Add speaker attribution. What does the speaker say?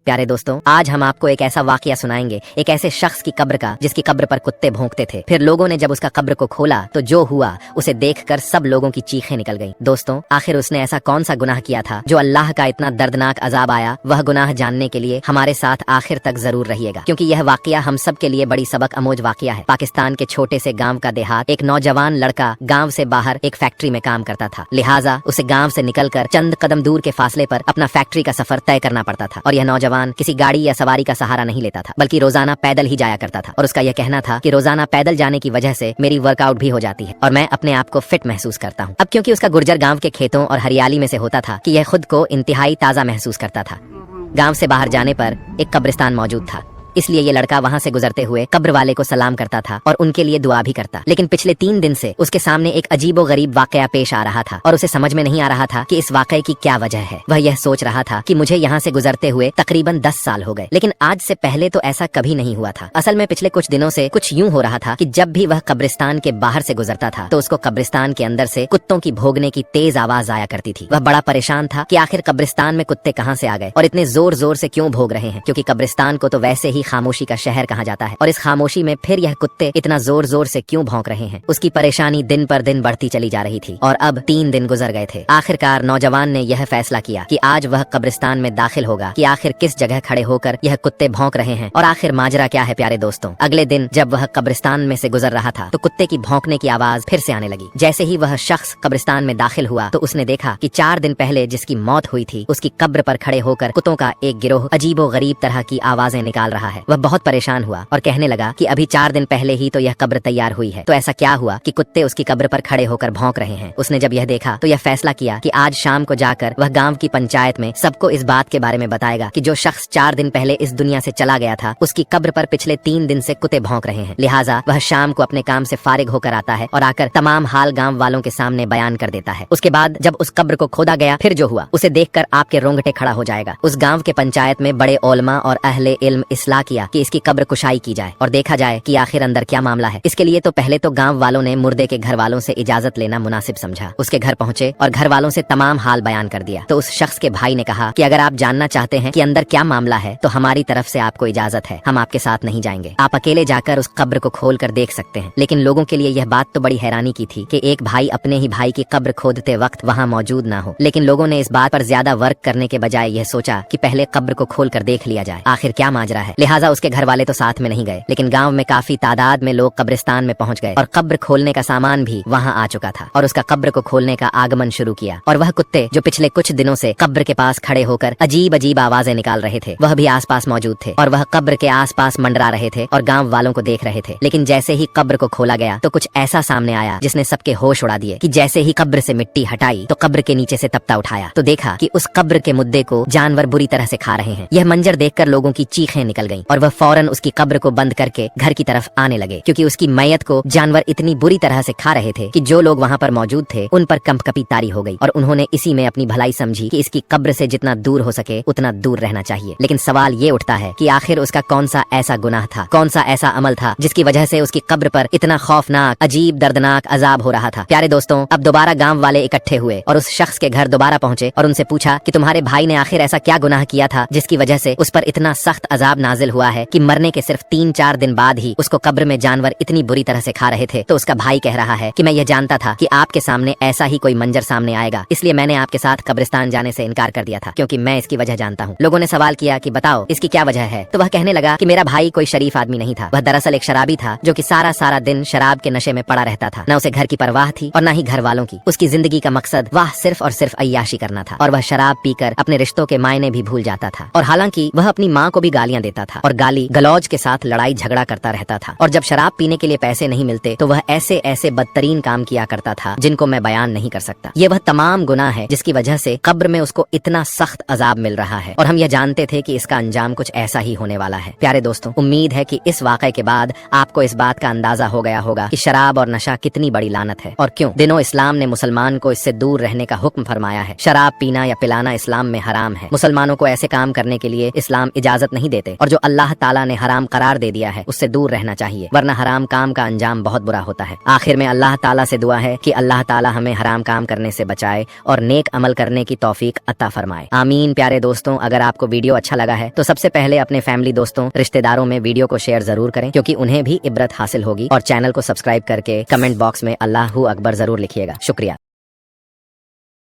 Speaker 1: प्यारे दोस्तों, आज हम आपको एक ऐसा वाकया सुनाएंगे, एक ऐसे शख्स की कब्र का जिसकी कब्र पर कुत्ते भौंकते थे। फिर लोगों ने जब उसका कब्र को खोला तो जो हुआ उसे देखकर सब लोगों की चीखें निकल गईं। दोस्तों, आखिर उसने ऐसा कौन सा गुनाह किया था जो अल्लाह का इतना दर्दनाक अजाब आया? वह गुनाह जानने के लिए हमारे साथ आखिर तक जरूर रहिएगा, क्योंकि यह वाकया हम सब के लिए बड़ी सबक अमोज वाकया है। पाकिस्तान के छोटे से गाँव का देहात, एक नौजवान लड़का गाँव से बाहर एक फैक्ट्री में काम करता था, लिहाजा उसे गाँव से निकलकर चंद कदम दूर के फासले पर अपना फैक्ट्री का सफर तय करना पड़ता था। और यह नौजवान किसी गाड़ी या सवारी का सहारा नहीं लेता था, बल्कि रोजाना पैदल ही जाया करता था। और उसका यह कहना था कि रोजाना पैदल जाने की वजह से मेरी वर्कआउट भी हो जाती है और मैं अपने आप को फिट महसूस करता हूँ। अब क्योंकि उसका गुर्जर गांव के खेतों और हरियाली में से होता था कि यह खुद को इंतहाई ताजा महसूस करता था। गांव से बाहर जाने पर एक कब्रिस्तान मौजूद था, इसलिए ये लड़का वहाँ से गुजरते हुए कब्र वाले को सलाम करता था और उनके लिए दुआ भी करता। लेकिन पिछले 3 दिन से उसके सामने एक अजीबो गरीब वाकया पेश आ रहा था और उसे समझ में नहीं आ रहा था कि इस वाकये की क्या वजह है। वह यह सोच रहा था कि मुझे यहाँ से गुजरते हुए तकरीबन 10 साल हो गए, लेकिन आज से पहले तो ऐसा कभी नहीं हुआ था। असल में पिछले कुछ दिनों से कुछ यूं हो रहा था कि जब भी वह कब्रिस्तान के बाहर से गुजरता था तो उसको कब्रिस्तान के अंदर से कुत्तों की भोगने की तेज आवाज आया करती थी। वह बड़ा परेशान था कि आखिर कब्रिस्तान में कुत्ते कहाँ से आ गए और इतने जोर जोर से क्यों भोग रहे हैं, क्योंकि कब्रिस्तान को तो वैसे ही खामोशी का शहर कहा जाता है और इस खामोशी में फिर यह कुत्ते इतना जोर जोर से क्यों भौंक रहे हैं। उसकी परेशानी दिन पर दिन बढ़ती चली जा रही थी और अब 3 दिन गुजर गए थे। आखिरकार नौजवान ने यह फैसला किया कि आज वह कब्रिस्तान में दाखिल होगा कि आखिर किस जगह खड़े होकर यह कुत्ते भौंक रहे हैं और आखिर माजरा क्या है। प्यारे दोस्तों, अगले दिन जब वह कब्रिस्तान में से गुजर रहा था तो कुत्ते की भौंकने की आवाज फिर से आने लगी। जैसे ही वह शख्स कब्रिस्तान में दाखिल हुआ तो उसने देखा कि 4 दिन पहले जिसकी मौत हुई थी उसकी कब्र पर खड़े होकर कुत्तों का एक गिरोह अजीबो गरीब तरह की आवाजें निकाल रहा है। वह बहुत परेशान हुआ और कहने लगा कि अभी 4 दिन पहले ही तो यह कब्र तैयार हुई है, तो ऐसा क्या हुआ कि कुत्ते उसकी कब्र पर खड़े होकर भौंक रहे हैं। उसने जब यह देखा तो यह फैसला किया कि आज शाम को जाकर वह गांव की पंचायत में सबको इस बात के बारे में बताएगा कि जो शख्स 4 दिन पहले इस दुनिया से चला गया था उसकी कब्र पर पिछले 3 दिन से कुत्ते भौंक रहे हैं। लिहाजा वह शाम को अपने काम से फारिग होकर आता है और आकर तमाम हाल गाँव वालों के सामने बयान कर देता है। उसके बाद जब उस कब्र को खोदा गया फिर जो हुआ उसे देखकर आपके रोंगटे खड़ा हो जाएगा। उस गाँव के पंचायत में बड़े ओलमा और अहले इल्म इस्लाह किया कि इसकी कब्र कुशाई की जाए और देखा जाए कि आखिर अंदर क्या मामला है। इसके लिए तो पहले तो गांव वालों ने मुर्दे के घर वालों से इजाजत लेना मुनासिब समझा। उसके घर पहुंचे और घर वालों से तमाम हाल बयान कर दिया। तो उस शख्स के भाई ने कहा कि अगर आप जानना चाहते हैं कि अंदर क्या मामला है तो हमारी तरफ से आपको इजाजत है, हम आपके साथ नहीं जाएंगे, आप अकेले जाकर उस कब्र को खोल कर देख सकते हैं। लेकिन लोगों के लिए यह बात तो बड़ी हैरानी की थी कि एक भाई अपने ही भाई की कब्र खोदते वक्त वहाँ मौजूद ना हो। लेकिन लोगों ने इस बात पर ज्यादा वर्क करने के बजाय यह सोचा कि पहले कब्र को खोल कर देख लिया जाए आखिर क्या माजरा है। लिहाजा उसके घर वाले तो साथ में नहीं गए, लेकिन गाँव में काफी तादाद में लोग कब्रिस्तान में पहुंच गए और कब्र खोलने का सामान भी वहां आ चुका था और उसका कब्र को खोलने का आगमन शुरू किया। और वह कुत्ते जो पिछले कुछ दिनों से कब्र के पास खड़े होकर अजीब अजीब आवाजें निकाल रहे थे वह भी आसपास मौजूद थे और वह कब्र के आसपास मंडरा रहे थे और गांव वालों को देख रहे थे। लेकिन जैसे ही कब्र को खोला गया तो कुछ ऐसा सामने आया जिसने सबके होश उड़ा दिए कि जैसे ही कब्र से मिट्टी हटाई तो कब्र के नीचे से तप्ता उठाया तो देखा कि उस कब्र के मुद्दे को जानवर बुरी तरह से खा रहे हैं। यह मंजर देखकर लोगों की चीखें निकल गईं और वह फौरन उसकी कब्र को बंद करके घर की तरफ आने लगे, क्योंकि उसकी मैयत को जानवर इतनी बुरी तरह से खा रहे थे कि जो लोग वहाँ पर मौजूद थे उन पर कंपकपी तारी हो गई और उन्होंने इसी में अपनी भलाई समझी कि इसकी कब्र से जितना दूर हो सके उतना दूर रहना चाहिए। लेकिन सवाल ये उठता है कि आखिर उसका कौन सा ऐसा गुनाह था, कौन सा ऐसा अमल था जिसकी वजह से उसकी कब्र पर इतना खौफनाक अजीब दर्दनाक अजाब हो रहा था। प्यारे दोस्तों, अब दोबारा गाँव वाले इकट्ठे हुए और उस शख्स के घर दोबारा पहुंचे और उनसे पूछा कि तुम्हारे भाई ने आखिर ऐसा क्या गुनाह किया था जिसकी वजह से उस पर इतना सख्त अजाब नाजिल हुआ है कि मरने के सिर्फ 3-4 दिन बाद ही उसको कब्र में जानवर इतनी बुरी तरह से खा रहे थे। तो उसका भाई कह रहा है कि मैं ये जानता था कि आपके सामने ऐसा ही कोई मंजर सामने आएगा, इसलिए मैंने आपके साथ कब्रिस्तान जाने से इनकार कर दिया था, क्योंकि मैं इसकी वजह जानता हूँ। लोगों ने सवाल किया कि बताओ इसकी क्या वजह है, तो वह कहने लगा कि मेरा भाई कोई शरीफ आदमी नहीं था, वह दरअसल एक शराबी था जो कि सारा दिन शराब के नशे में पड़ा रहता था। न उसे घर की परवाह थी और न ही घर वालों की। उसकी जिंदगी का मकसद वह सिर्फ और सिर्फ अय्याशी करना था और वह शराब पीकर अपने रिश्तों के मायने भी भूल जाता था। और हालांकि वह अपनी माँ को भी गालियाँ देता था और गाली गलौज के साथ लड़ाई झगड़ा करता रहता था। और जब शराब पीने के लिए पैसे नहीं मिलते तो वह ऐसे ऐसे बदतरीन काम किया करता था जिनको मैं बयान नहीं कर सकता। ये वह तमाम गुनाह है जिसकी वजह से कब्र में उसको इतना सख्त अजाब मिल रहा है और हम यह जानते थे कि इसका अंजाम कुछ ऐसा ही होने वाला है। प्यारे दोस्तों, उम्मीद है कि इस वाक़ये के बाद आपको इस बात का अंदाजा हो गया होगा कि शराब और नशा कितनी बड़ी लानत है और क्यों दिनों इस्लाम ने मुसलमान को इससे दूर रहने का हुक्म फरमाया है। शराब पीना या पिलाना इस्लाम में हराम है। मुसलमानों को ऐसे काम करने के लिए इस्लाम इजाजत नहीं देते और जो अल्लाह ताला ने हराम करार दे दिया है उससे दूर रहना चाहिए, वरना हराम काम का अंजाम बहुत बुरा होता है। आखिर में अल्लाह ताला से दुआ है कि अल्लाह ताला हमें हराम काम करने से बचाए और नेक अमल करने की तौफीक अता फरमाए। आमीन। प्यारे दोस्तों, अगर आपको वीडियो अच्छा लगा है तो सबसे पहले अपने फैमिली, दोस्तों, रिश्तेदारों में वीडियो को शेयर जरूर करें, क्योंकि उन्हें भी इबरत हासिल होगी। और चैनल को सब्सक्राइब करके कमेंट बॉक्स में अल्लाहू अकबर जरूर लिखिएगा। शुक्रिया।